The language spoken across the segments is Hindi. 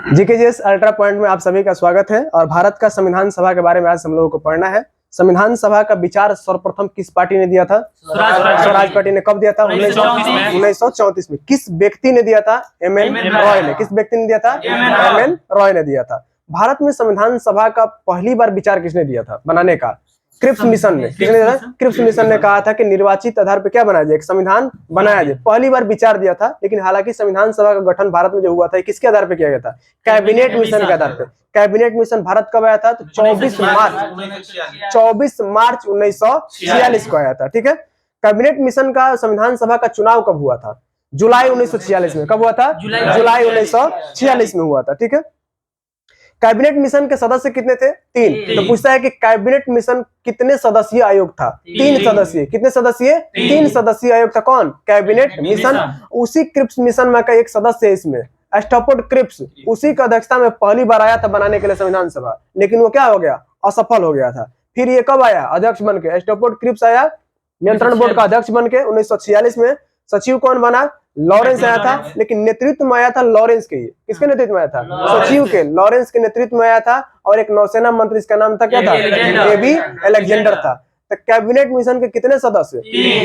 जीकेजीएस अल्ट्रा पॉइंट में आप सभी का स्वागत है। और भारत का संविधान सभा के बारे में आज हम लोगों को पढ़ना है। संविधान सभा का विचार सर्वप्रथम किस पार्टी ने दिया था? स्वराज पार्टी ने। कब दिया था? 1934 में। किस व्यक्ति ने दिया था? एमएन रॉय ने। किस व्यक्ति ने दिया था? एमएन रॉय ने दिया था। भारत में संविधान सभा का पहली बार विचार किसने दिया था बनाने का? क्रिप्स मिशन ने। किसने दिया था? क्रिप्स मिशन ने कहा था कि निर्वाचित आधार पर क्या बनाया जाए? एक संविधान बनाया जाए। पहली बार विचार दिया था। लेकिन हालांकि संविधान सभा का गठन भारत में जो हुआ था किसके आधार पर किया गया था? कैबिनेट मिशन के आधार पर। कैबिनेट मिशन भारत कब आया था? तो 24 मार्च 1946 को आया था। ठीक है। कैबिनेट मिशन का संविधान सभा का चुनाव कब हुआ था? जुलाई 1946 में। कब हुआ था? जुलाई 1946 में हुआ था। ठीक है। कैबिनेट मिशन के सदस्य कितने थे? 3। तो पूछता है कि कैबिनेट मिशन कितने सदस्यीय आयोग था? 3 सदस्यीय। कितने सदस्यीय? 3 सदस्यीय आयोग था। कौन? Cabinet mission. उसी क्रिप्स मिशन में का एक सदस्य है इसमें, स्टैफोर्ड क्रिप्स। उसी की अध्यक्षता में पहली बार आया था बनाने के लिए संविधान सभा, लेकिन वो क्या हो गया? असफल हो गया था। फिर ये कब आया अध्यक्ष बन के? स्टैफोर्ड क्रिप्स आया नियंत्रण बोर्ड का अध्यक्ष बन के 1946 में। सचिव कौन बना? लॉरेंस आया था। लेकिन नेतृत्व में आया था लॉरेंस के। किसके नेतृत्व में आया था? सचिव के, लॉरेंस के नेतृत्व में आया था। और एक नौसेना मंत्री, इसका नाम था क्या था? एबी अलेक्जेंडर था। तो कैबिनेट मिशन के कितने सदस्य?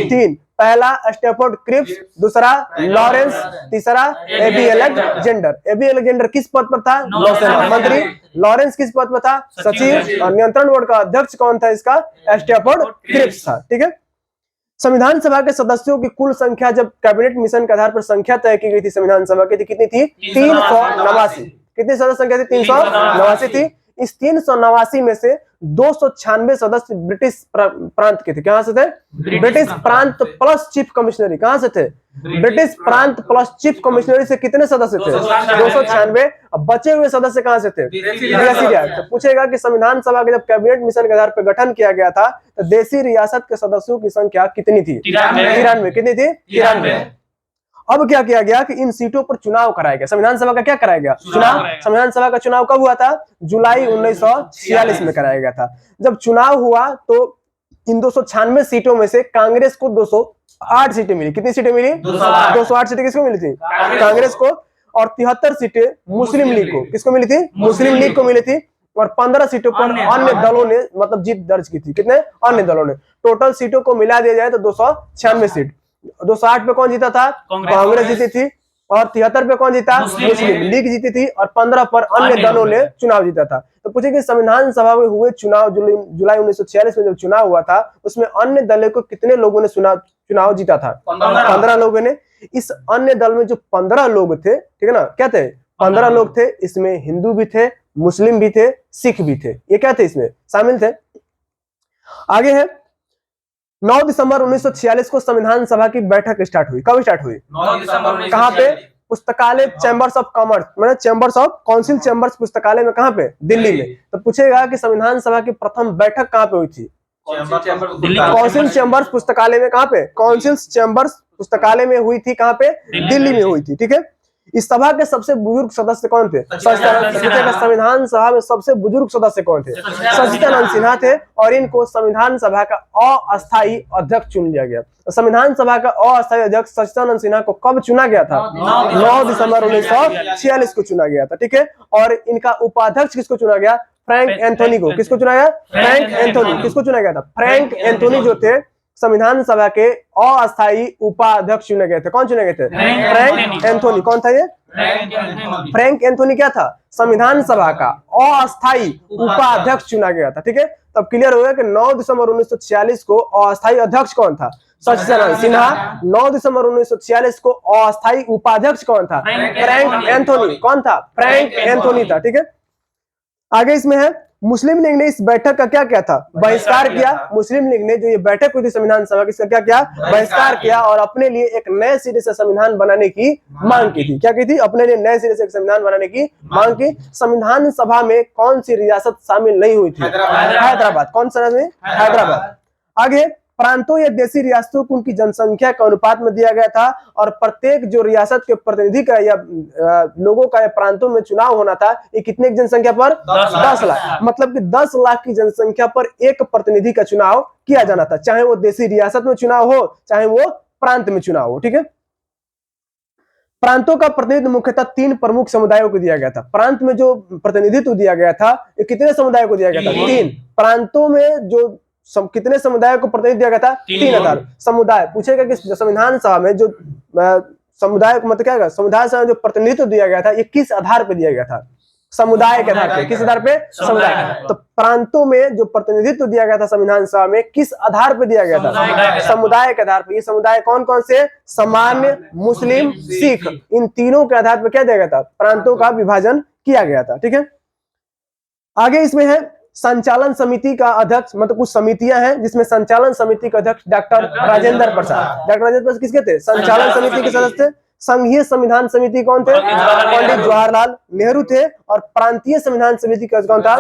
3। पहला स्टैफोर्ड क्रिप्स, दूसरा लॉरेंस, तीसरा एबी अलेक्जेंडर। एबी अलेक्जेंडर किस पद पर था? नौसेना मंत्री। लॉरेंस किस पद पर था? सचिव। और नियंत्रण बोर्ड का अध्यक्ष कौन था इसका? स्टैफोर्ड क्रिप्स था। ठीक है। संविधान सभा के सदस्यों की कुल संख्या जब कैबिनेट मिशन के आधार पर संख्या तय की गई थी संविधान सभा की, कितनी थी? 389। कितनी सदस्य संख्या थी? 389 थी। इस 389 में से 296 सदस्य ब्रिटिश प्रांत के थे। कहां से थे? ब्रिटिश प्रांत प्लस चीफ कमिश्नरी। कहां से थे? ब्रिटिश प्रांत प्लस चीफ कमिश्नरी से कितने सदस्य थे? 296। अब बचे हुए सदस्य कहां से थे? देसी रियासत। तो पूछेगा कि संविधान सभा के जब कैबिनेट मिशन के आधार पर गठन किया गया था तो देसी रियासत के सदस्यों की संख्या कितनी थी? 93। कितनी थी? 93। अब क्या किया गया कि इन सीटों पर चुनाव कराया गया। संविधान सभा का क्या कराया गया? चुनाव। संविधान सभा का चुनाव कब हुआ था? जुलाई 1946 में कराया गया था। जब चुनाव हुआ तो इन 296 सीटों में से कांग्रेस को 208 सीटें मिली। कितनी सीटें मिली? 208 सीटें किसको मिली थी? कांग्रेस को। और 73 सीटें मुस्लिम लीग को। किसको मिली थी? मुस्लिम लीग को मिली थी। और 15 सीटों पर अन्य दलों ने मतलब जीत दर्ज की थी। कितने? अन्य दलों ने। टोटल सीटों को मिला दिया जाए तो 296 सीट। 208 पे कौन जीता था? कांग्रेस जीती थी। और 73 पे कौन जीता? मुस्लिम लीग जीती थी। और 15 पर अन्य दलों ने चुनाव जीता था। तो पूछे कि संविधान सभा में हुए चुनाव जुलाई 1946 में जब चुनाव हुआ था उसमें अन्य दलों को कितने लोगों ने चुनाव जीता था? 15 लोगों ने। इस अन्य दल में जो 15 लोग थे, ठीक है ना, क्या थे? 15 लोग थे। इसमें हिंदू भी थे, मुस्लिम भी थे, सिख भी थे। ये क्या थे? इसमें शामिल थे। आगे है 9 दिसंबर 1946 को संविधान सभा की बैठक स्टार्ट हुई। कब स्टार्ट हुई? 9 दिसंबर। कहां पे? पुस्तकालय चैंबर्स ऑफ कॉमर्स, मतलब चैंबर्स ऑफ काउंसिल चैंबर्स पुस्तकालय में। कहां पे? दिल्ली में। तो पूछेगा कि संविधान सभा की प्रथम बैठक कहां पे हुई थी? काउंसिल चैंबर्स पुस्तकालय में। कहां पे? काउंसिल चैंबर्स पुस्तकालय में हुई थी। कहां पे? दिल्ली में हुई थी। ठीक है। इस सभा के सबसे बुजुर्ग सदस्य कौन थे? संविधान सभा में सबसे बुजुर्ग सदस्य कौन थे? सचिदानंद सिन्हा थे। और इनको संविधान सभा का अस्थायी अध्यक्ष चुन लिया गया। संविधान सभा का अस्थायी अध्यक्ष सचिदानंद सिन्हा को कब चुना गया था? 9 दिसंबर 1946 को चुना गया था। ठीक है। और इनका उपाध्यक्ष किसको चुना गया? फ्रैंक एंथोनी को। किसको चुना गया? Frank Anthony. किसको चुना गया था? फ्रैंक एंथोनी जो थे संविधान सभा के अस्थायी उपाध्यक्ष चुने गए थे। कौन चुने गए थे? Frank Anthony. कौन था ये? फ्रैंक एंथोनी क्या था? संविधान सभा का अस्थायी उपाध्यक्ष चुना गया था। ठीक है। तब क्लियर हो गया कि 9 दिसंबर 1946 को अस्थायी अध्यक्ष कौन था? सचिदानंद सिन्हा। 9 दिसंबर 1946 को अस्थायी उपाध्यक्ष कौन था? Frank Anthony. कौन था? फ्रैंक एंथोनी था। ठीक है। आगे इसमें है मुस्लिम लीग ने इस बैठक का क्या किया था? बहिष्कार किया। मुस्लिम लीग ने जो ये बैठक हुई थी संविधान सभा की, इसका क्या किया? बहिष्कार किया। और अपने लिए एक नए सिरे से संविधान बनाने की मांग की थी। क्या की थी? अपने लिए नए सिरे से एक संविधान बनाने की मांग की। संविधान सभा में कौन सी रियासत शामिल नहीं हुई थी? हैदराबाद। कौन सा? हैदराबाद। आगे प्रांतों या देसी रियासतों को उनकी जनसंख्या के अनुपात में दिया गया था। और प्रत्येक जो रियासत के प्रतिनिधि का या लोगों का या प्रांतों में चुनाव होना था, ये कितने की जनसंख्या पर? 10 लाख। मतलब कि 10 लाख की जनसंख्या पर एक प्रतिनिधि का चुनाव किया जाना था, चाहे वो देसी रियासत में चुनाव हो चाहे वो प्रांत में चुनाव हो। ठीक है। प्रांतों का प्रतिनिधित्व मुख्यतः 3 प्रमुख समुदायों को दिया गया था। प्रांत में जो प्रतिनिधित्व दिया गया था ये कितने समुदायों को दिया गया था? 3। प्रांतों में जो कितने समुदायों को प्रतिनिधित्व दिया गया था? 3 आधार समुदाय। पूछेगा कि संविधान सभा में जो समुदाय को मतलब क्या है, समुदाय से जो प्रतिनिधित्व दिया गया था ये किस आधार पर दिया गया था? समुदाय के आधार पे। किस आधार पे? समुदाय। तो प्रांतों में जो प्रतिनिधित्व दिया गया था संविधान सभा में किस आधार पे दिया गया था? समुदाय के आधार पे। ये समुदाय कौन कौन से? सामान्य, मुस्लिम, सिख, इन तीनों के आधार पर क्या दिया गया था? प्रांतों का विभाजन किया गया था। ठीक है, आगे इसमें है संचालन समिति का अध्यक्ष, मतलब कुछ समितियां हैं जिसमें संचालन समिति का अध्यक्ष डॉक्टर राजेंद्र प्रसाद। डॉक्टर राजेंद्र प्रसाद किसके थे? संचालन समिति के सदस्य। संघीय संविधान समिति कौन थे? पंडित जवाहरलाल नेहरू थे। और प्रांतीय संविधान समिति का कौन था?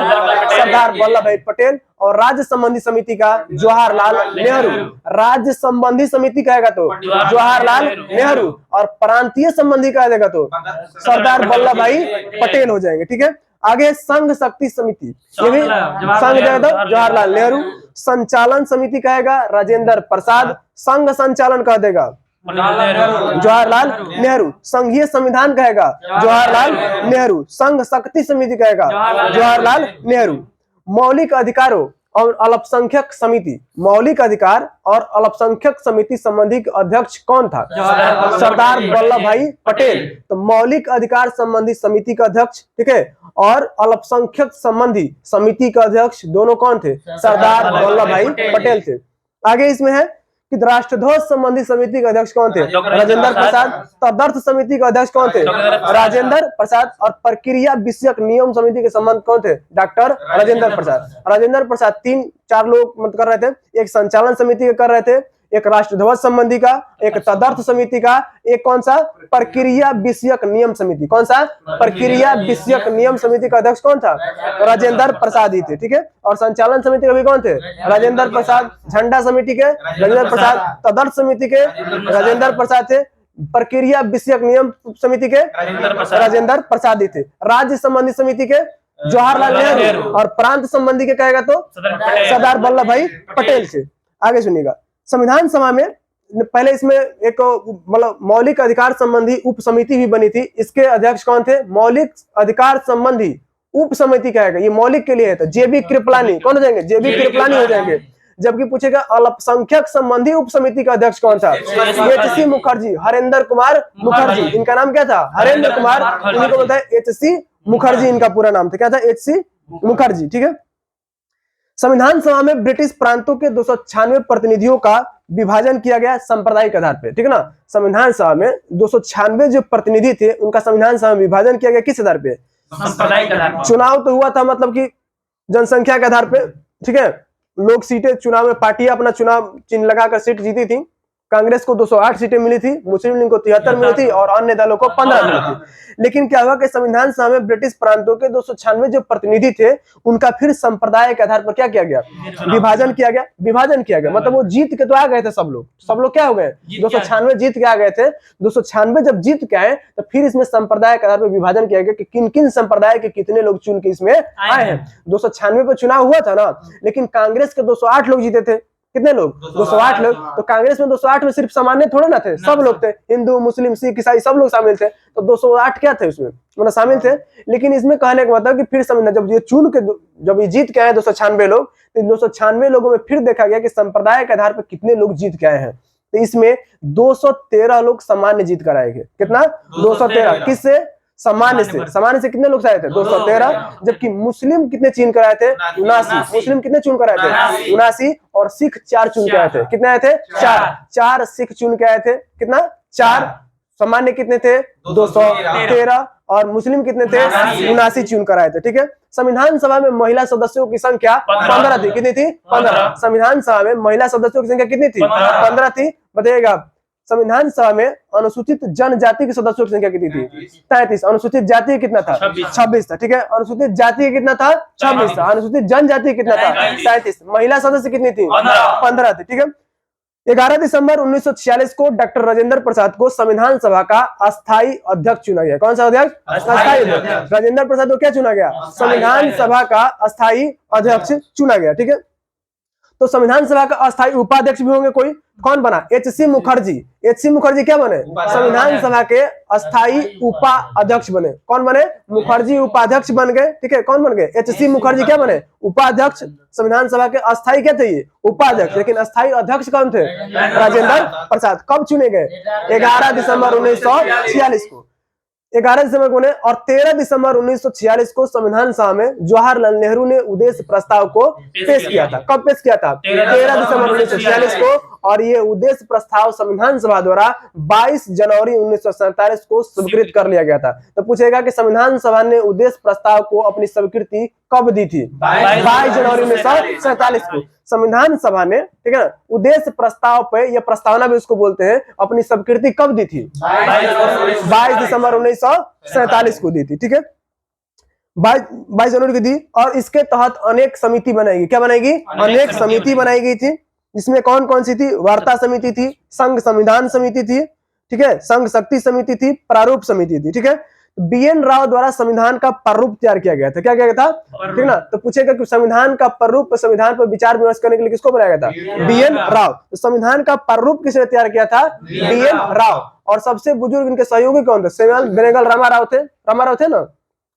सरदार वल्लभ भाई पटेल। और राज्य संबंधी समिति का जवाहरलाल नेहरू। राज्य संबंधी समिति कहेगा तो जवाहरलाल नेहरू, और प्रांतीय संबंधी कहेगा तो सरदार वल्लभ भाई पटेल हो जाएंगे। ठीक है, आगे संघ शक्ति समिति, ये भी संघ जवाहरलाल नेहरू। संचालन समिति कहेगा राजेंद्र प्रसाद। संघ संचालन कह देगा जवाहरलाल नेहरू। संघीय संविधान कहेगा जवाहरलाल नेहरू। संघ शक्ति समिति कहेगा जवाहरलाल नेहरू। मौलिक अधिकारों और अल्पसंख्यक समिति, मौलिक अधिकार और अल्पसंख्यक समिति संबंधी अध्यक्ष कौन था? सरदार वल्लभ भाई पटेल। तो मौलिक अधिकार संबंधी समिति का अध्यक्ष, ठीक है, और अल्पसंख्यक संबंधी समिति का अध्यक्ष दोनों कौन थे? सरदार वल्लभ भाई पटेल थे। आगे इसमें है कि राष्ट्रध्वज संबंधी समिति के अध्यक्ष कौन थे? राजेंद्र प्रसाद। तदर्थ समिति के अध्यक्ष कौन थे? राजेंद्र प्रसाद। और प्रक्रिया विषयक नियम समिति के संबंध कौन थे? डॉक्टर राजेंद्र प्रसाद। राजेंद्र प्रसाद 3-4 लोग मत कर रहे थे, एक संचालन समिति के कर रहे थे, एक राष्ट्रध्वज संबंधी का, एक तदर्थ समिति का, एक कौन सा? प्रक्रिया विषयक नियम समिति। कौन सा? प्रक्रिया विषयक नियम समिति का अध्यक्ष कौन था? राजेंद्र प्रसाद ही थे। ठीक है, और संचालन समिति के भी कौन थे? राजेंद्र प्रसाद। झंडा समिति के राजेंद्र प्रसाद। तदर्थ समिति के राजेंद्र प्रसाद थे। प्रक्रिया विषयक नियम समिति के राजेंद्र प्रसाद ही थे। राज्य संबंधी समिति के जवाहरलाल नेहरू। और प्रांत संबंधी के कहेगा तो सरदार वल्लभ भाई पटेल थे। आगे सुनिएगा, संविधान सभा में पहले इसमें एक मतलब मौलिक अधिकार संबंधी उप समिति भी बनी थी। इसके अध्यक्ष कौन थे? मौलिक अधिकार संबंधी उप समिति कहेगा, ये मौलिक के लिए है तो जेबी कृपलानी। कौन हो जाएंगे? जेबी कृपलानी हो जाएंगे। जबकि पूछेगा अल्पसंख्यक संबंधी उप समिति का अध्यक्ष कौन था? एच.सी. मुखर्जी, हरेंद्र कुमार मुखर्जी। इनका नाम क्या था? हरेंद्र कुमार। इनको बोलता है एच.सी. मुखर्जी, इनका पूरा नाम था। क्या था? एच.सी. मुखर्जी। ठीक है, संविधान सभा में ब्रिटिश प्रांतों के 296 प्रतिनिधियों का विभाजन किया गया सांप्रदायिक आधार पे। ठीक है ना, संविधान सभा में 296 जो प्रतिनिधि थे उनका संविधान सभा में विभाजन किया गया किस आधार पे? सांप्रदायिक आधार। चुनाव तो हुआ था मतलब कि जनसंख्या के आधार पे। ठीक है, लोग सीटें चुनाव में, पार्टियां अपना चुनाव चिन्ह लगाकर सीट जीती थी। कांग्रेस को 208 सीटें मिली थी, मुस्लिम लीग को 73 मिली थी और अन्य दलों को 15 मिली थी। लेकिन क्या हुआ कि संविधान सभा में ब्रिटिश प्रांतों के 296 जो प्रतिनिधि थे उनका फिर संप्रदाय के आधार पर क्या किया गया? विभाजन किया गया। विभाजन किया गया मतलब वो जीत के तो आ गए थे सब लोग क्या हो गए? 296 जीत के आ गए थे। 296 जब जीत के आए तो फिर इसमें संप्रदाय के आधार पर विभाजन किया गया कि किन किन संप्रदाय के कितने लोग चुन के इसमें आए हैं। 296 पे चुनाव हुआ था ना, लेकिन कांग्रेस के 208 लोग जीते थे। कितने लोग? 208 लोग। तो कांग्रेस में 208 में सिर्फ सामान्य थोड़े ना थे, सब लोग थे, हिंदू मुस्लिम सिख ईसाई सब लोग शामिल थे। तो 208 क्या थे उसमें? मतलब शामिल थे। लेकिन इसमें कहने का मतलब कि फिर जब ये चुन के जब ये जीत के आए 296 लोग, तो 296 लोगों में फिर देखा गया कि संप्रदाय के आधार पर कितने लोग जीत के आए हैं। तो इसमें 213 लोग सामान्य जीत कर आए थे। कितना? 213। किससे? सामान्य से। सामान्य से कितने लोग आए थे? 213। जबकि मुस्लिम कितने चुन कर आए थे? 79। मुस्लिम कितने चुन कर आए थे? 79। और सिख 4 चुन के आए थे। कितने आए थे? 4 सिख चुन के आए थे। कितना? 4। सामान्य कितने थे? 213। और मुस्लिम कितने थे? 79 चुन कर आए थे। ठीक है, संविधान सभा में महिला सदस्यों की संख्या 15 थी। कितनी थी? 15। संविधान सभा में महिला सदस्यों की संख्या कितनी थी? 15 थी। बताइएगा, संविधान सभा में अनुसूचित जनजाति के सदस्यों की संख्या कितनी थी? 33। अनुसूचित जाति कितना था? 26 था। ठीक है, अनुसूचित जाति कितना था? 26 था। अनुसूचित जनजाति कितना था? 33। महिला सदस्य कितनी थी? 15 थी। ठीक है, 11 दिसंबर 1946 को डॉक्टर राजेंद्र प्रसाद को संविधान सभा का अस्थायी अध्यक्ष चुना गया। कौन सा अध्यक्ष? अस्थायी अध्यक्ष। राजेंद्र प्रसाद को क्या चुना गया? संविधान सभा का अस्थायी अध्यक्ष चुना गया। ठीक है, तो संविधान सभा का अस्थायी उपाध्यक्ष भी होंगे कोई, कौन बना? एच.सी. मुखर्जी। एच.सी. मुखर्जी क्या बने? संविधान सभा के अस्थायी उपाध्यक्ष बने। कौन बने? मुखर्जी उपाध्यक्ष बन गए, ठीक है। कौन बन गए? एच.सी. मुखर्जी क्या बने? उपाध्यक्ष। संविधान सभा के अस्थायी क्या थे? ये उपाध्यक्ष। लेकिन अस्थायी अध्यक्ष कौन थे? राजेंद्र प्रसाद। कब चुने गए? 11 दिसंबर 1946 को। 11 दिसंबर को ने और 13 दिसंबर 1946 को संविधान सभा में जवाहरलाल नेहरू ने उद्देश्य प्रस्ताव को पेश किया था। कब पेश किया था? 13 दिसंबर 1946 को। और ये उद्देश्य प्रस्ताव संविधान सभा द्वारा 22 जनवरी 1947 को स्वीकृत कर लिया गया था। तो पूछेगा कि संविधान सभा ने उद्देश्य प्रस्ताव को अपनी स्वीकृति कब दी थी? 22 जनवरी 1947 को संविधान सभा ने, ठीक है ना, उद्देश्य प्रस्ताव पे, या प्रस्तावना भी उसको बोलते हैं, अपनी स्वीकृति कब दी थी? 22 दिसंबर 1947 को दी थी, ठीक है। 22 जनवरी को दी। और इसके तहत अनेक समिति बनाएगी। क्या बनाएगी? अनेक समिति बनाई गई थी। इसमें कौन कौन सी थी? वार्ता समिति थी, संघ संविधान समिति थी, ठीक है, संघ शक्ति समिति थी, प्रारूप समिति थी, ठीक है। बी.एन. राव द्वारा संविधान का प्रारूप तैयार किया गया था। क्या किया गया था? ठीक ना। तो पूछेगा कि संविधान का प्रारूप, संविधान पर विचार विमर्श करने के लिए किसको बनाया गया था? बी.एन. राव। तो संविधान का प्रारूप किसने तैयार किया था? बी.एन. राव। और सबसे बुजुर्ग इनके सहयोगी कौन थे? सैमुअल बेनेगल रामाराव थे। रामाराव थे ना,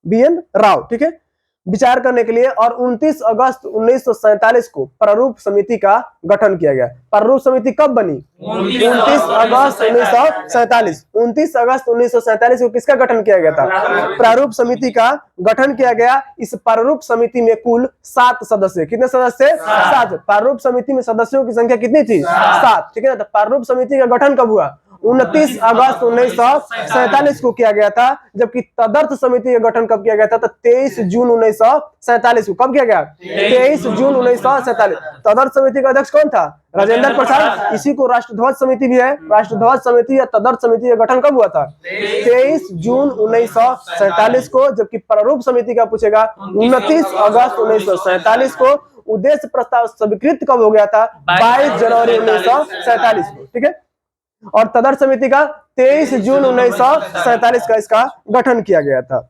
बी.एन. राव, ठीक है, विचार करने के लिए। और 29 अगस्त 1947 को प्रारूप समिति का गठन किया गया। प्रारूप समिति कब बनी? 29 अगस्त 1947। 29 अगस्त 1947 को किसका गठन किया गया था? प्रारूप समिति का गठन किया गया। इस प्रारूप समिति में कुल 7 सदस्य। कितने सदस्य? 7। प्रारूप समिति में सदस्यों की संख्या कितनी थी? 7, ठीक है ना। तो प्रारूप समिति का गठन कब हुआ? 29 अगस्त 1947 को किया गया था। जबकि तदर्थ समिति का गठन कब किया गया था? तो 23 जून 1947 को। कब किया गया? 23 जून 1947। तदर्थ समिति का अध्यक्ष कौन था? राजेंद्र प्रसाद। इसी को राष्ट्रध्वज समिति भी है। राष्ट्रध्वज समिति या तदर्थ समिति का गठन कब हुआ था? 23 जून 1947 को। जबकि प्रारूप समिति का पूछेगा 29 अगस्त 1947 को। उद्देश्य प्रस्ताव स्वीकृत कब हो गया था? 22 जनवरी 1947 को, ठीक है। और तदर्थ समिति का 23 जून 1947 का इसका गठन किया गया था।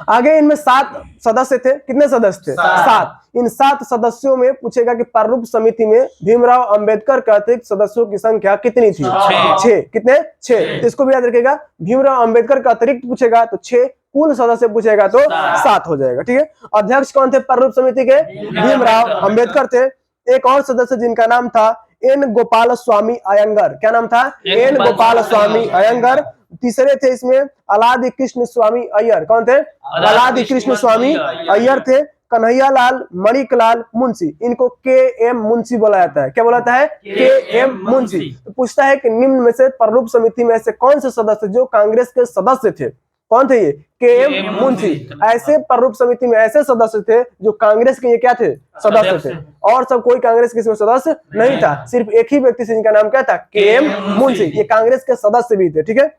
आगे इनमें 7 सदस्य थे। कितने सदस्य थे? 7। इन 7 सदस्यों में पूछेगा कि प्रारूप समिति में भीमराव अंबेडकर के अतिरिक्त सदस्यों की संख्या कितनी थी? 6। कितने? 6। इसको भी याद रखिएगा। भीमराव अंबेडकर का अतिरिक्त पूछेगा तो 6, कुल सदस्य पूछेगा तो 7 हो जाएगा, ठीक है। अध्यक्ष कौन थे प्रारूप समिति के? भीमराव अंबेडकर थे। एक और सदस्य जिनका नाम था एन गोपाल स्वामी अयंगर। क्या नाम था? एन गोपाल स्वामी अयंगर। तीसरे थे इसमें अलादि कृष्ण स्वामी अय्यर। कौन थे? अलादि कृष्ण स्वामी अय्यर थे। कन्हैयालाल मणिकलाल मुंशी, इनको के.एम. मुंशी बोला जाता है। क्या बोला जाता है? के.एम. मुंशी। तो पूछता है कि निम्न में से प्रारूप समिति में ऐसे कौन से सदस्य जो कांग्रेस के सदस्य थे? कौन थे ये? के.एम. मुंशी। ऐसे प्रारूप समिति में ऐसे सदस्य थे जो कांग्रेस के ये क्या थे? सदस्य थे। और सब कोई कांग्रेस के इसमें सदस्य नहीं था। सिर्फ एक ही व्यक्ति से जिनका नाम क्या था? के.एम. मुंशी। ये कांग्रेस के सदस्य भी थे, ठीक है।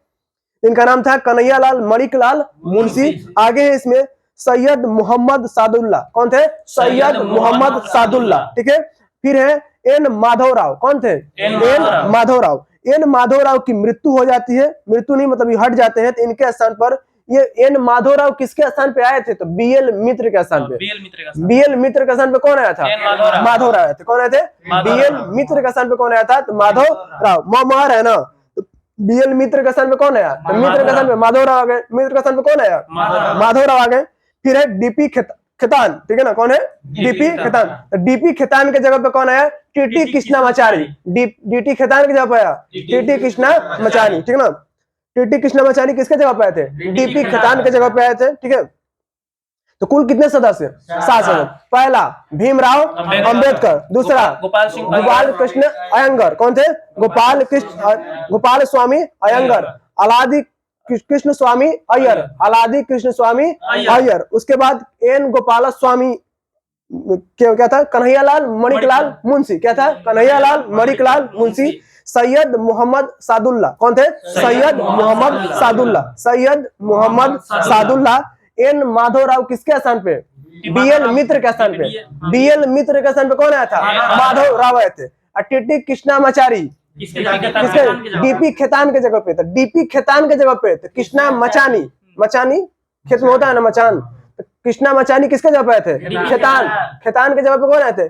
इनका नाम था कन्हैयालाल मणिकलाल मुंशी। आगे है इसमें सैयद मोहम्मद सादुल्ला। कौन थे? सैयद मोहम्मद सादुल्ला, ठीक है। फिर है एन माधवराव। कौन थे? एन माधवराव। एन माधवराव की मृत्यु हो जाती है। मृत्यु नहीं मतलब ये हट जाते हैं। तो इनके स्थान पर ये एन माधवराव किसके स्थान पे आए थे? तो बी.एल. मित्र के स्थान पे। बी.एल. मित्र के स्थान पे कौन आया था? माधवराव आए थे। कौन आए थे? बी.एल. मित्र के स्थान पे कौन आया था? तो माधवराव। मार है ना। बी.एल. मित्र के स्थान पे कौन आया? तो मित्र के स्थान पे माधवराव आ गए। मित्र के स्थान पे कौन आया? माधवराव आ गए। फिर है डी.पी. खेतान, ठीक है ना। कौन है? डी.पी. खेतान। डी.पी. खेतान के जगह पे कौन आया? टी.टी. कृष्णामाचारी। डी.टी. खेतान के जगह पे आया टी.टी. कृष्णामाचारी, ठीक है ना। टी.टी. कृष्णामाचारी किसके जगह पे आए थे? डी.पी. खेतान के जगह पे आए थे, ठीक है। तो कुल कितने सदस्य? 7 सदस्य। पहला भीमराव अंबेडकर। दूसरा गोपाल कृष्ण अयंगर। कौन थे? गोपाल स्वामी अयंगर। अलादि कृष्ण स्वामी अय्यर। अलादि कृष्ण स्वामी अय्यर। उसके बाद एन गोपाल स्वामी क्या था? कन्हैयालाल मणिकलाल मुंशी। क्या था? कन्हैयालाल मणिकलाल मुंशी। सैयद मोहम्मद सादुल्ला। कौन थे? सैयद मोहम्मद सादुल्ला। सैयद मोहम्मद सादुल्ला। एन माधवराव किसके स्थान पे? बी.एल. मित्र के स्थान पे। बी.एल. मित्र के स्थान पे कौन आया था? माधवराव आए थे। टी.टी. कृष्णामाचारी किसके? डी.पी. खेतान के जगह पे था। डी.पी. खेतान के जगह पे कृष्णा मचानी। मचानी खेत में होता है ना, मचान। कृष्णामाचारी किसके जगह पे आए थे? खेतान। खेतान के जगह पे कौन आए थे?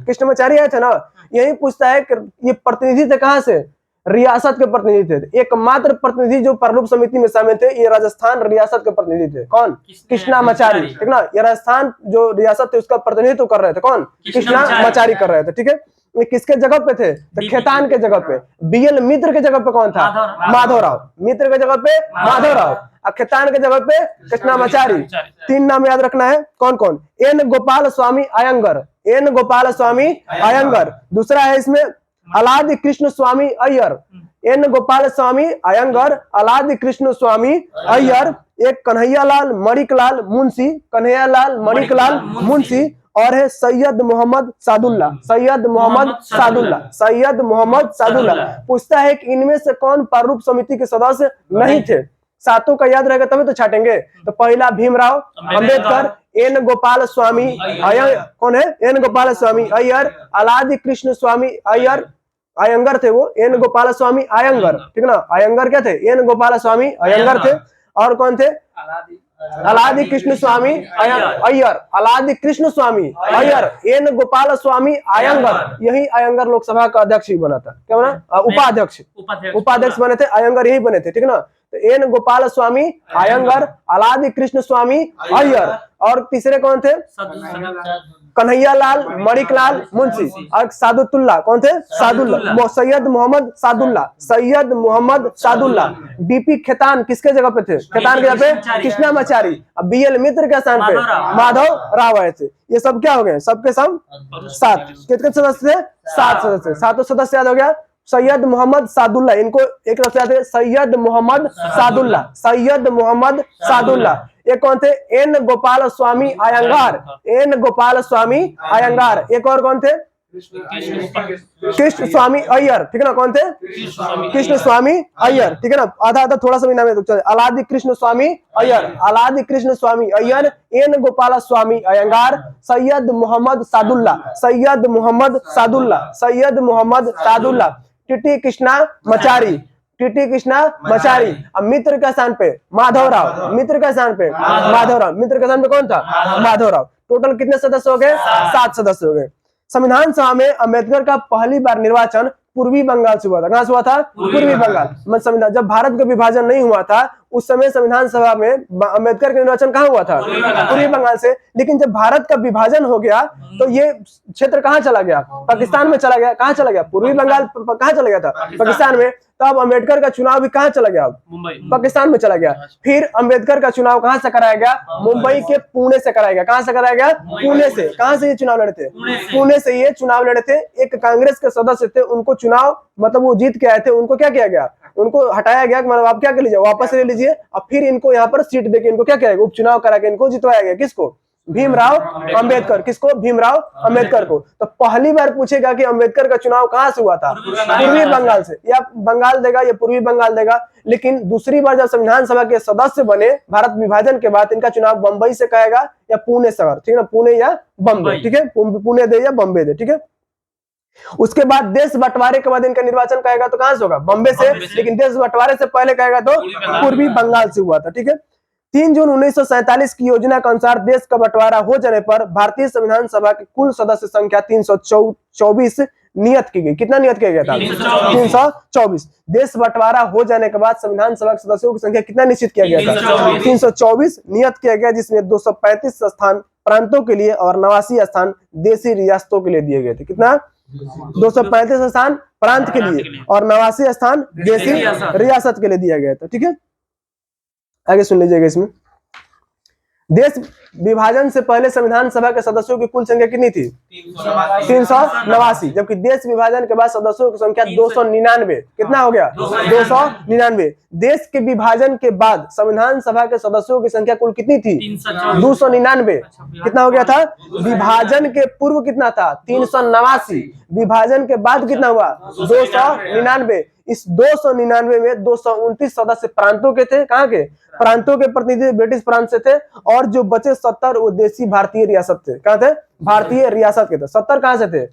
कृष्णामाचारी आए थे ना। यही पूछता है कि ये प्रतिनिधि थे कहाँ से? रियासत के प्रतिनिधि थे। एकमात्र प्रतिनिधि जो प्रारूप समिति में शामिल थे ये राजस्थान रियासत के प्रतिनिधि थे। कौन? कृष्णामाचारी, ठीक ना। ये राजस्थान जो रियासत थे उसका प्रतिनिधित्व कर रहे थे। कौन? कृष्णामाचारी कर रहे थे, ठीक है। ये किसके जगह पे थे? तो खेतान के जगह पे। बीएल मित्र के जगह पे कौन था? माधवराव। मित्र के जगह पे माधवराव, खेतान के जगह पे कृष्णामाचारी। 3 नाम याद रखना है। कौन कौन? एन गोपाल स्वामी अयंगर, एन गोपाल स्वामी अयंगर। दूसरा है इसमें अलादि कृष्ण स्वामी अय्यर, एन गोपाल स्वामी अयंगर, अलादि कृष्ण स्वामी अय्यर। एक कन्हैयालाल मणिकलाल मुंशी, कन्हैयालाल मणिकलाल मुंशी। और है सैयद मोहम्मद सादुल्ला, सैयद मोहम्मद सादुल्ला, सैयद मोहम्मद सादुल्ला। पूछता है कि इनमें से कौन प्रारूप समिति के सदस्य नहीं थे? सातों का याद रहेगा तभी तो छाटेंगे। तो पहला भीमराव अंबेडकर, एन गोपाल स्वामी अय्यर, कौन है? एन गोपाल स्वामी अय्यर। अलादि कृष्ण स्वामी अय्यर, अयंगर थे वो, एन गोपाल स्वामी अयंगर, ठीक ना। अयंगर क्या थे? एन गोपाल स्वामी अयंगर थे। और कौन थे? अलादि कृष्ण स्वामी अय्यर, अलादि कृष्ण स्वामी अय्यर, एन गोपाल स्वामी अयंगर। यही अयंगर लोकसभा का अध्यक्ष ही बना था। क्या बना? उपाध्यक्ष, उपाध्यक्ष बने थे अयंगर, यही बने थे, ठीक ना। तो एन गोपाल स्वामी अयंगर, अलादि कृष्ण स्वामी अय्यर। और तीसरे कौन थे? कन्हैयालाल मणिकलाल मुंशी। और सादुल्ला, कौन थे? सादुल्ला, सैयद मोहम्मद सादुल्ला, सैयद मोहम्मद सादुल्ला। डीपी खेतान किसके जगह पे थे? खेतान के जगह पे कृष्णामाचारी। अब बीएल मित्र के स्थान पे माधव राव आए थे। ये सब क्या हो गए? सबके सब 7। कितने सदस्य थे? 7 सदस्य। 7 सदस्य याद हो गया। सैयद मोहम्मद सादुल्ला, इनको एक तरफ से आते हैं सैयद मोहम्मद सादुल्ला, सैयद मोहम्मद सादुल्ला। ये कौन थे? N Gopal Swami Iyengar, N Gopal Swami Iyengar. एक और कौन थे? कृष्ण स्वामी अय्यर, ठीक है ना। कौन थे? कृष्ण स्वामी अय्यर, ठीक है ना। आधा आधा थोड़ा सा भी नाम है। Alladi Krishna Swami Iyer, Alladi Krishna Swami Iyer, N Gopal Swami Ayyangar, Syed Mohammed Saadulla, Syed Mohammed Saadulla, Syed Mohammed Saadulla. TT Krishnamachari, TT Krishnamachari. अब मित्र के स्थान पे माधवराव, मित्र के स्थान पे माधवराव, मित्र के स्थान पे कौन था? माधवराव। टोटल कितने सदस्य हो गए? 7 सदस्य हो गए। संविधान सभा में अंबेडकर का पहली बार निर्वाचन पूर्वी बंगाल से हुआ था। कहां से हुआ था? पूर्वी बंगाल। संविधान जब भारत का विभाजन नहीं हुआ था उस समय संविधान सभा में अंबेडकर का निर्वाचन कहां हुआ था? पूर्वी बंगाल से। लेकिन जब भारत का विभाजन हो गया तो ये क्षेत्र कहां चला गया? पाकिस्तान में चला गया। कहां चला गया? पूर्वी बंगाल कहां चला गया था? पाकिस्तान में। तब अंबेडकर का चुनाव भी कहां चला गया? पाकिस्तान में चला गया। फिर अंबेडकर का चुनाव कहां से कराया गया? मुंबई के पुणे से कराया गया। कहां से कराया गया? पुणे से। कहां से ये चुनाव लड़े थे? पुणे से ये चुनाव लड़े थे। एक कांग्रेस के सदस्य थे, उनको चुनाव मतलब वो जीत के आए थे, उनको क्या किया गया? उनको हटाया गया, मतलब आप क्या कर लीजिए, वापस ले लीजिए। और फिर इनको यहाँ पर सीट देके इनको क्या किया गया? उपचुनाव करा के इनको जितवाया गया। किसको? भीमराव अंबेडकर। किसको? भीमराव अंबेडकर को। तो पहली बार पूछेगा कि अंबेडकर का चुनाव कहां से हुआ था? पूर्वी बंगाल से। या बंगाल देगा या पूर्वी बंगाल देगा। लेकिन दूसरी बार जब संविधान सभा के सदस्य बने भारत विभाजन के बाद, इनका चुनाव बंबई से कराएगा या पुणे से, ठीक है ना। पुणे या बम्बे, ठीक है। पुणे दे या बम्बे दे, ठीक है। उसके बाद देश बंटवारे के बाद इनका निर्वाचन कहेगा तो कहां से होगा? बम्बे से। लेकिन देश बंटवारे से पहले कहेगा तो पूर्वी बंगाल से हुआ था, ठीक है। 3 जून 1947 की योजना के अनुसार देश का बंटवारा हो जाने पर भारतीय संविधान सभा की कुल सदस्य संख्या 324 नियत की गई। कितना नियत किया गया था? 324। देश बंटवारा हो जाने के बाद संविधान सभा के सदस्यों की संख्या कितना निश्चित किया गया था? 324 नियत किया गया, जिसमें 235 स्थान प्रांतों के लिए और 89 स्थान देशी रियासतों के लिए दिए गए थे। कितना? 235 स्थान प्रांत के लिए और 89 स्थान देशी रियासत के लिए दिया गया था, ठीक है। आगे सुन लीजिएगा। इसमें देश विभाजन से पहले संविधान सभा के सदस्यों की कुल संख्या कितनी थी? 389। जबकि देश विभाजन के बाद सदस्यों की संख्या 299। कितना हो गया? 299। देश के विभाजन के बाद संविधान सभा के सदस्यों की संख्या कुल कितनी थी? 299। कितना हो गया था? विभाजन के पूर्व कितना था? 389। विभाजन के बाद कितना हुआ? 299। इस 299 में 229 सदस्य प्रांतों के थे। कहाँ के? प्रांतों के प्रतिनिधि ब्रिटिश प्रांत से थे। और जो बचे 70 वो देशी भारतीय रियासत थे। कहाँ थे? भारतीय रियासत के थे। 70 कहाँ से थे?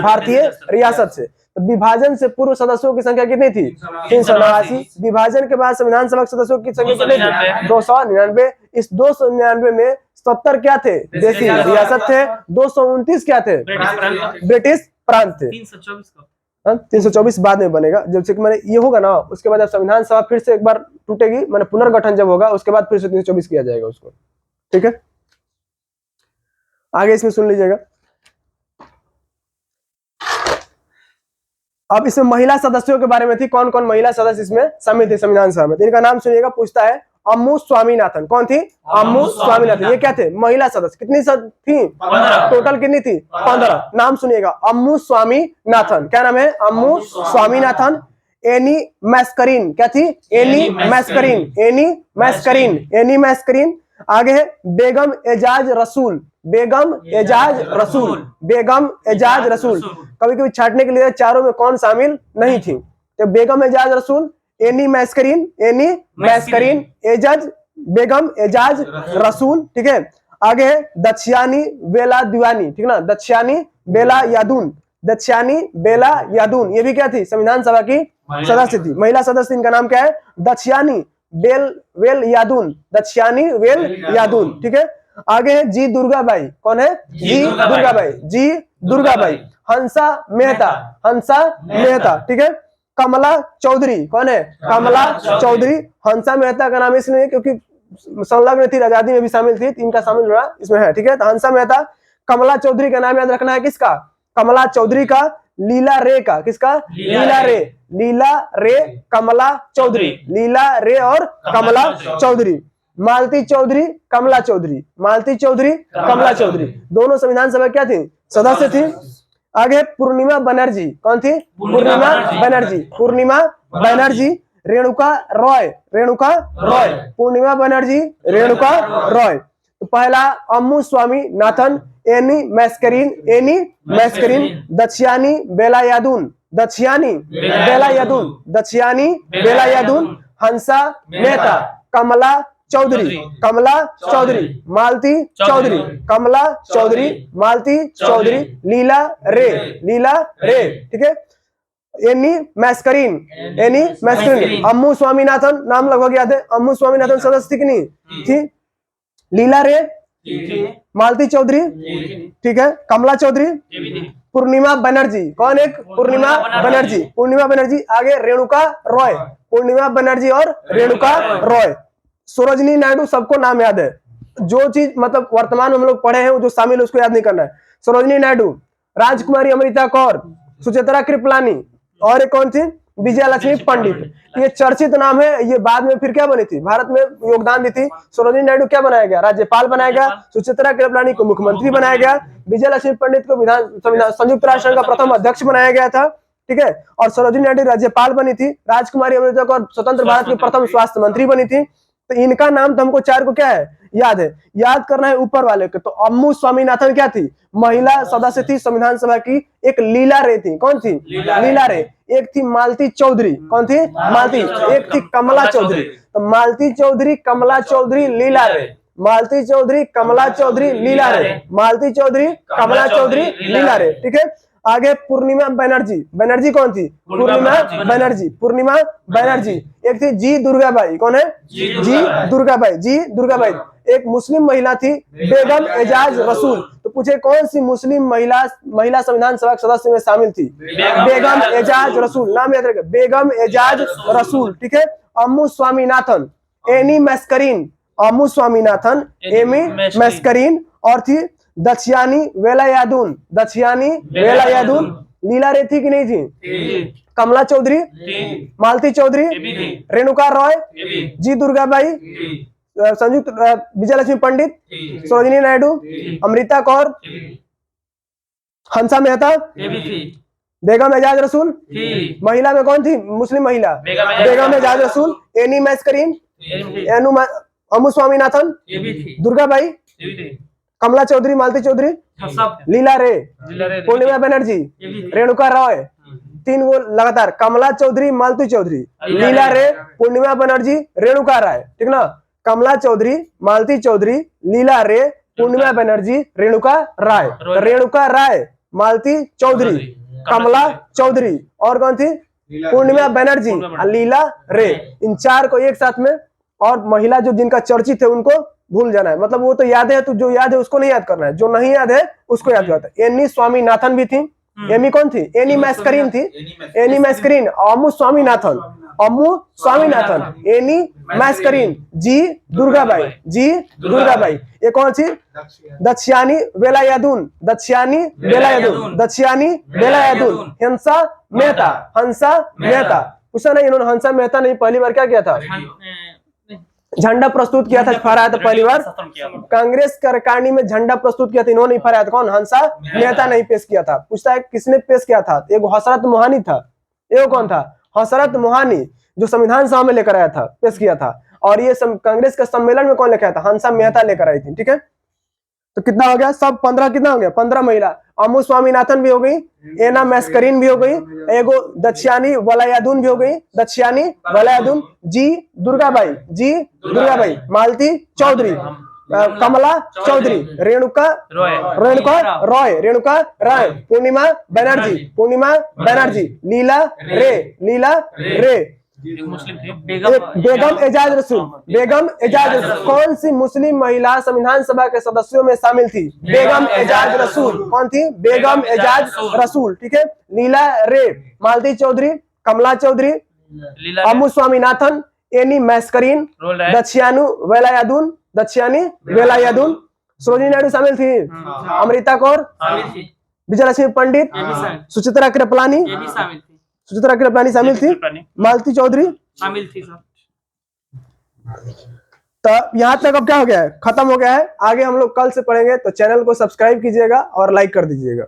भारतीय रियासत से। तो विभाजन से पूर्व सदस्यों की संख्या कितनी थी? 389। विभाजन के बाद संविधान सभा के सदस्यों की संख्या कितनी थी? 299। इस 299 में 77 क्या थे? देशी रियासत थे। 229 क्या थे? ब्रिटिश प्रांत थे। 324 बाद में बनेगा, जब से मैंने ये होगा ना, उसके बाद संविधान सभा फिर से एक बार टूटेगी, मैंने पुनर्गठन जब होगा उसके बाद फिर से 324 किया जाएगा उसको। ठीक है, आगे इसमें सुन लीजिएगा। अब इसमें महिला सदस्यों के बारे में थी, कौन कौन महिला सदस्य इसमें शामिल थे संविधान सभा में, इनका नाम सुनिएगा। पूछता है अम्मू स्वामीनाथन। कौन थी? अम्मू स्वामीनाथन। ये क्या थे? महिला सदस्य। कितनी थी? टोटल कितनी थी? 15। नाम सुनिएगा, अम्मू स्वामीनाथन। क्या नाम है? अम्मू स्वामीनाथन। एनी मैस्करीन। क्या थी? एनी मैस्करीन। एनी मैस्करीन। एनी मैस्करीन। आगे है बेगम एजाज रसूल। बेगम एजाज रसूल। बेगम एजाज रसूल। कभी कभी छाटने के लिए चारों में कौन शामिल नहीं थी? तो बेगम एजाज रसूल, एनी मैस्करीन, एनी मैस्करीन, एजाज, बेगम एजाज रसूल। ठीक है, आगे है दक्षियानी बेला दीवानी। ठीक ना, दक्षियानी बेला यादून। दक्षियानी बेला यादून, ये भी क्या थी? संविधान सभा की सदस्य थी। महिला सदस्य, इनका नाम क्या है? दक्षियानी वेल यादून। दक्षियानी वेल यादून। ठीक है, आगे है जी दुर्गाबाई। कौन है? जी दुर्गाबाई। जी दुर्गाबाई। हंसा मेहता। हंसा मेहता। ठीक है, कमला चौधरी। कौन है? कमला चौधरी। हंसा मेहता का नाम इसलिए क्योंकि संलग्न थी, आजादी में भी शामिल थी, इनका शामिल हुआ इसमें है। ठीक है, तो हंसा मेहता। कमला चौधरी का नाम याद रखना है, किसका? कमला चौधरी का। लीला रे का, किसका? लीला रे। लीला रे, कमला चौधरी। लीला रे और कमला चौधरी। मालती चौधरी, कमला चौधरी। मालती चौधरी, कमला चौधरी, दोनों संविधान सभा क्या थी? सदस्य थी। आगे पूर्णिमा बनर्जी। कौन थी? पूर्णिमा बनर्जी। पूर्णिमा बनर्जी। रेणुका रॉय। रेणुका रॉय। पूर्णिमा बनर्जी, रेणुका रॉय। तो पहला अम्मू स्वामीनाथन, एनी मैस्करीन। एनी मैस्करीन। दक्षियानी बेला यादून। दक्षियानी बेला यादून। दक्षियानी बेला यादून। हंसा मेहता। कमला चौधरी। कमला चौधरी। मालती चौधरी। कमला चौधरी, मालती चौधरी। लीला रे। लीला रे। ठीक है, एनी मैस्करीन। एनी मैस्करीन। अम्मू स्वामीनाथन, नाम लगभग याद है। अम्मू स्वामीनाथन सदस्य थी कि नहीं थी? लीला रे, मालती चौधरी, ठीक है, कमला चौधरी, पूर्णिमा बनर्जी। कौन एक? पूर्णिमा बनर्जी। पूर्णिमा बनर्जी। आगे रेणुका रॉय। पूर्णिमा बनर्जी और रेणुका रॉय। सरोजिनी नायडू, सबको नाम याद है। जो चीज मतलब वर्तमान में हम लोग पढ़े हैं जो शामिल है उसको याद नहीं करना है। सरोजिनी नायडू, राजकुमारी अमृता कौर, सुचित्रा कृपलानी और एक कौन थी? विजया लक्ष्मी पंडित। ये चर्चित नाम है। ये बाद में फिर क्या बनी थी? भारत में योगदान दी थी। सरोजिनी नायडू क्या बनाया गया? राज्यपाल बनाया गया। सुचित्रा कृपलानी को मुख्यमंत्री बनाया गया। विजय लक्ष्मी पंडित को संयुक्त राष्ट्र संघ का प्रथम अध्यक्ष बनाया गया था। ठीक है, और सरोजिनी नायडू राज्यपाल बनी थी। राजकुमारी अमृता कौर स्वतंत्र भारत की प्रथम स्वास्थ्य मंत्री बनी थी। तो इनका नाम तो हमको चार को क्या है? याद है। याद करना है ऊपर वाले को। तो अम्मू स्वामीनाथन क्या थी? महिला सदस्य थी संविधान सभा की। एक लीला रे थी। कौन थी? लीला रे। एक थी मालती चौधरी। कौन थी? मालती। एक थी कमला चौधरी। तो मालती चौधरी, कमला चौधरी, लीला रे। मालती चौधरी, कमला चौधरी, लीला रे। मालती चौधरी, कमला चौधरी, लीला रे। ठीक है, आगे पूर्णिमा बनर्जी। बनर्जी कौन थी? पूर्णिमा बनर्जी। पूर्णिमा बनर्जी। एक थी जी दुर्गाबाई। कौन है? जी दुर्गाबाई। जी दुर्गाबाई। एक मुस्लिम महिला थी बेगम एजाज रसूल। तो पूछे कौन सी मुस्लिम महिला संविधान सभा सदस्य में शामिल थी? बेगम एजाज रसूल। नाम याद रखें, बेगम एजाज रसूल। ठीक है, अम्मू स्वामीनाथन, एनी मैस्करीन। अम्मू स्वामीनाथन, एमी मैस्करीन। और थी दक्षियानी वेला यादून। दक्षियानी वेला यादून। लीला रे थी कि नहीं थी? कमला चौधरी, मालती चौधरी, रेणुका रॉय, जी दुर्गाबाई, संयुक्त विजय लक्ष्मी पंडित, सरोजिनी नायडू, अमृता कौर, हंसा मेहता, बेगम एजाज रसूल। महिला में कौन थी? मुस्लिम महिला बेगम एजाज रसूल। एनी मैस्करीन, अम्मू स्वामीनाथन, दुर्गाबाई, कमला चौधरी, मालती चौधरी, लीला रे, पूर्णिमा बनर्जी, रेणुका रॉय। तीन वो लगातार, कमला चौधरी, मालती चौधरी, लीला रे, पूर्णिमा बनर्जी, रेणुका राय। ठीक ना, कमला चौधरी, मालती चौधरी, लीला रे, पूर्णिमा बनर्जी, रेणुका राय। रेणुका राय, मालती चौधरी, कमला चौधरी, और कौन थी? पूर्णिमा बनर्जी, लीला रे। इन चार को एक साथ में, और महिला जो जिनका चर्चित है उनको भूल जाना है, मतलब वो तो याद है, तो जो याद है उसको नहीं याद करना है, जो नहीं याद है उसको याद करना है। एनी स्वामीनाथन भी थी। एमी कौन थी? एनी मैस्करीन थी। एनी मैस्करीन। अम्मू स्वामीनाथन, अम्मू स्वामीनाथन, एनी मैस्करीन। जी दुर्गाबाई, जी दुर्गाबाई। ये कौन सी? दक्षियानी वेलायतुन, दक्षियानी वेलायतुन, दक्षियानी वेलायतुन। हंसा मेहता, हंसा मेहता। पूछा नहीं इन्होंने हंसा मेहता नहीं पहली बार क्या किया था? झंडा प्रस्तुत किया था, फहराया था पहली बार। कांग्रेस कार्यकारिणी में झंडा प्रस्तुत किया था, इन्होंने नहीं फहराया था। कौन? हंसा मेहता नहीं पेश किया था। पूछता है किसने पेश किया था? एक हसरत मोहानी था। ये कौन था? हसरत मोहानी, जो संविधान सभा में लेकर आया था, पेश किया था। और ये कांग्रेस के सम्मेलन में कौन लेकर आया था? हंसा मेहता लेकर आई थी। ठीक है, तो कितना हो गया? सब 15 कितना हो गया? 15 महिला। अम्मू स्वामीनाथन भी हो गई, एना मैस्करीन भी हो गई, एगो दक्षियानी वलायतुन भी हो गई, दक्षियानी वलायतुन। जी दुर्गाबाई, जी दुर्गाबाई। मालती चौधरी, कमला चौधरी, रेणुका रॉय, रेणुका रॉय। पूर्णिमा बनर्जी, पूर्णिमा बनर्जी। लीला रे, लीला रे। बेगम एजाज रसूल, बेगम एजाज रसूल। कौन सी मुस्लिम महिला संविधान सभा के सदस्यों में शामिल थी? बेगम एजाज रसूल। कौन थी? बेगम एजाज रसूल। ठीक है, लीला रे, मालती चौधरी, कमला चौधरी, अम्मू स्वामीनाथन, एनी मैस्करीन, दक्षियानी वेलायतुन, दक्षियानी वेलायतुन। सरोजिनी नायडू शामिल थी, अमृता कौर, विजयलक्ष्मी पंडित, सुचित्रा कृपलानी, सुचित्रा कृपलानी शामिल थी, मालती चौधरी शामिल थी। तो यहाँ तक अब क्या हो गया है? खत्म हो गया है। आगे हम लोग कल से पढ़ेंगे, तो चैनल को सब्सक्राइब कीजिएगा और लाइक कर दीजिएगा।